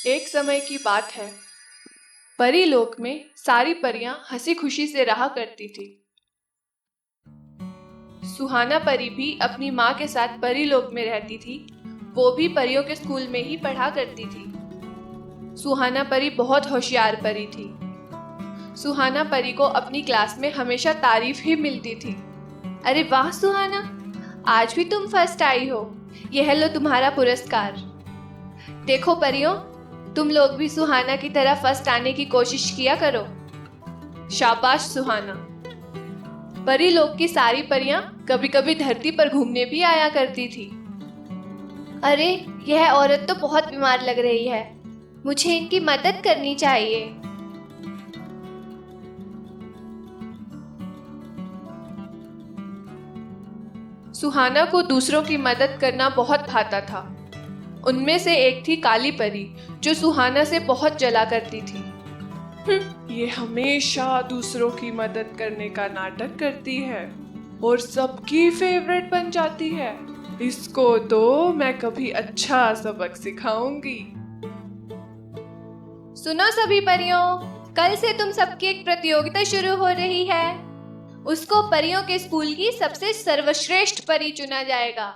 एक समय की बात है। परीलोक में सारी परियां हंसी खुशी से रहा करती थी। सुहाना परी भी अपनी माँ के साथ परीलोक में रहती थी। वो भी परियों के स्कूल में ही पढ़ा करती थी। सुहाना परी बहुत होशियार परी थी। सुहाना परी को अपनी क्लास में हमेशा तारीफ ही मिलती थी। अरे वाह सुहाना, आज भी तुम फर्स्ट आई हो। यह लो तुम्हारा पुरस्कार। देखो परियों, तुम लोग भी सुहाना की तरह फर्स्ट आने की कोशिश किया करो। शाबाश सुहाना। परीलोक की सारी परियां कभी कभी धरती पर घूमने भी आया करती थी। अरे, यह औरत तो बहुत बीमार लग रही है। मुझे इनकी मदद करनी चाहिए। सुहाना को दूसरों की मदद करना बहुत भाता था। उनमें से एक थी काली परी, जो सुहाना से बहुत जला करती थी। ये हमेशा दूसरों की मदद करने का नाटक करती है और सबकी फेवरेट बन जाती है। इसको तो मैं कभी अच्छा सबक सिखाऊंगी। सुनो सभी परियों, कल से तुम सबकी एक प्रतियोगिता शुरू हो रही है। उसको परियों के स्कूल की सबसे सर्वश्रेष्ठ परी चुना जाएगा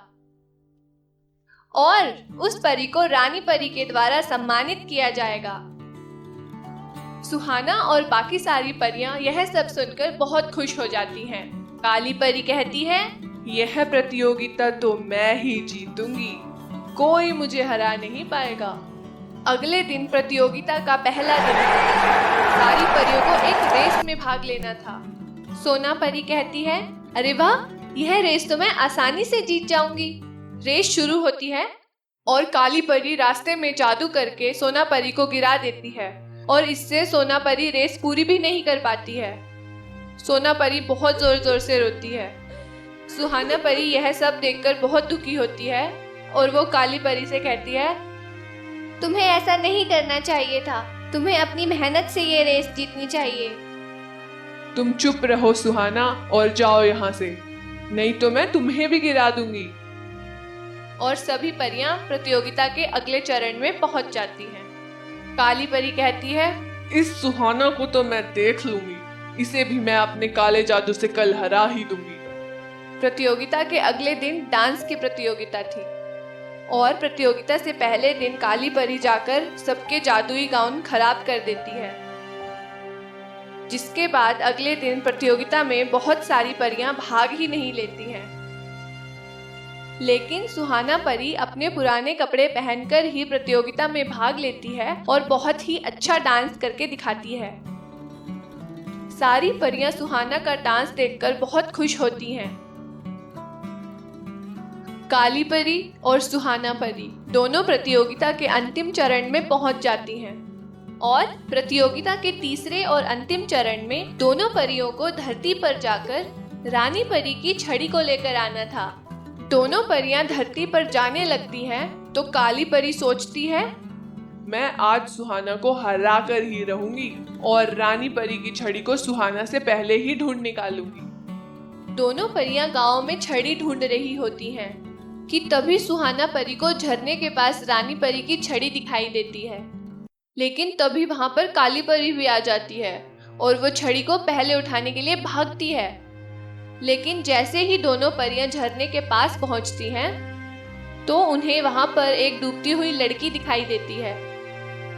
और उस परी को रानी परी के द्वारा सम्मानित किया जाएगा। सुहाना और बाकी सारी परियां यह सब सुनकर बहुत खुश हो जाती हैं। काली परी कहती है, यह प्रतियोगिता तो मैं ही जीतूंगी, कोई मुझे हरा नहीं पाएगा। अगले दिन प्रतियोगिता का पहला दिन था। सारी परियों को एक रेस में भाग लेना था। सोना परी कहती है, अरे वाह, यह रेस तो मैं आसानी से जीत जाऊंगी। रेस शुरू होती है और काली परी रास्ते में जादू करके सोना परी को गिरा देती है और इससे सोना परी रेस पूरी भी नहीं कर पाती है। सोना परी बहुत जोर जोर से रोती है। सुहाना परी यह सब देखकर बहुत दुखी होती है और वो काली परी से कहती है, तुम्हें ऐसा नहीं करना चाहिए था। तुम्हें अपनी मेहनत से ये रेस जीतनी चाहिए। तुम चुप रहो सुहाना और जाओ यहाँ से, नहीं तो मैं तुम्हें भी गिरा दूंगी। और सभी परियां प्रतियोगिता के अगले चरण में पहुंच जाती हैं। काली परी कहती है, इस सुहाना को तो मैं देख लूंगी, इसे भी मैं अपने काले जादू से कल हरा ही दूंगी। प्रतियोगिता के अगले दिन डांस की प्रतियोगिता थी और प्रतियोगिता से पहले दिन काली परी जाकर सबके जादुई गाउन खराब कर देती है, जिसके बाद अगले दिन प्रतियोगिता में बहुत सारी परियां भाग ही नहीं लेती हैं। लेकिन सुहाना परी अपने पुराने कपड़े पहनकर ही प्रतियोगिता में भाग लेती है और बहुत ही अच्छा डांस करके दिखाती है। सारी परियां सुहाना का डांस देखकर बहुत खुश होती हैं। काली परी और सुहाना परी दोनों प्रतियोगिता के अंतिम चरण में पहुंच जाती हैं और प्रतियोगिता के तीसरे और अंतिम चरण में दोनों परियों को धरती पर जाकर रानी परी की छड़ी को लेकर आना था। दोनों परियां धरती पर जाने लगती हैं तो काली परी सोचती है, मैं आज सुहाना को हरा कर ही रहूंगी और रानी परी की छड़ी को सुहाना से पहले ही ढूंढ निकालूंगी। दोनों परियां गांव में छड़ी ढूंढ रही होती हैं कि तभी सुहाना परी को झरने के पास रानी परी की छड़ी दिखाई देती है। लेकिन तभी वहां पर काली परी भी आ जाती है और वो छड़ी को पहले उठाने के लिए भागती है। लेकिन जैसे ही दोनों परियां झरने के पास पहुंचती हैं तो उन्हें वहां पर एक डूबती हुई लड़की दिखाई देती है।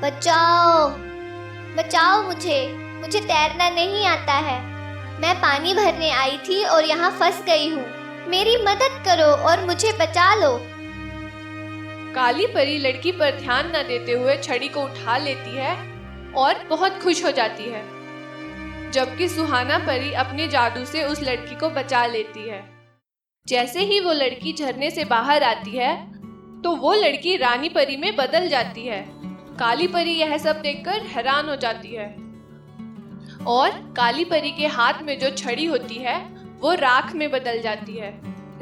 बचाओ, बचाओ मुझे तैरना नहीं आता है। मैं पानी भरने आई थी और यहाँ फंस गई हूँ। मेरी मदद करो और मुझे बचा लो। काली परी लड़की पर ध्यान न देते हुए छड़ी को उठा लेती है और बहुत खुश हो जाती है, जबकि सुहाना परी अपने जादू से उस लड़की को बचा लेती है। जैसे ही वो लड़की झरने से बाहर आती है तो वो लड़की रानी परी में बदल जाती है। काली परी यह सब देखकर हैरान हो जाती है और काली परी के हाथ में जो छड़ी होती है वो राख में बदल जाती है।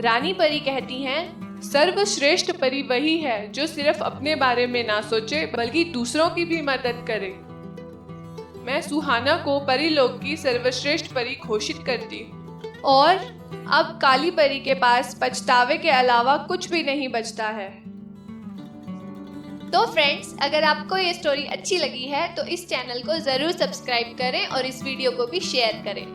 रानी परी कहती हैं, सर्वश्रेष्ठ परी वही है जो सिर्फ अपने बारे में ना सोचे बल्कि दूसरों की भी मदद करे। मैं सुहाना को परीलोक की सर्वश्रेष्ठ परी घोषित करती हूँ। और अब काली परी के पास पछतावे के अलावा कुछ भी नहीं बचता है। तो फ्रेंड्स, अगर आपको ये स्टोरी अच्छी लगी है तो इस चैनल को ज़रूर सब्सक्राइब करें और इस वीडियो को भी शेयर करें।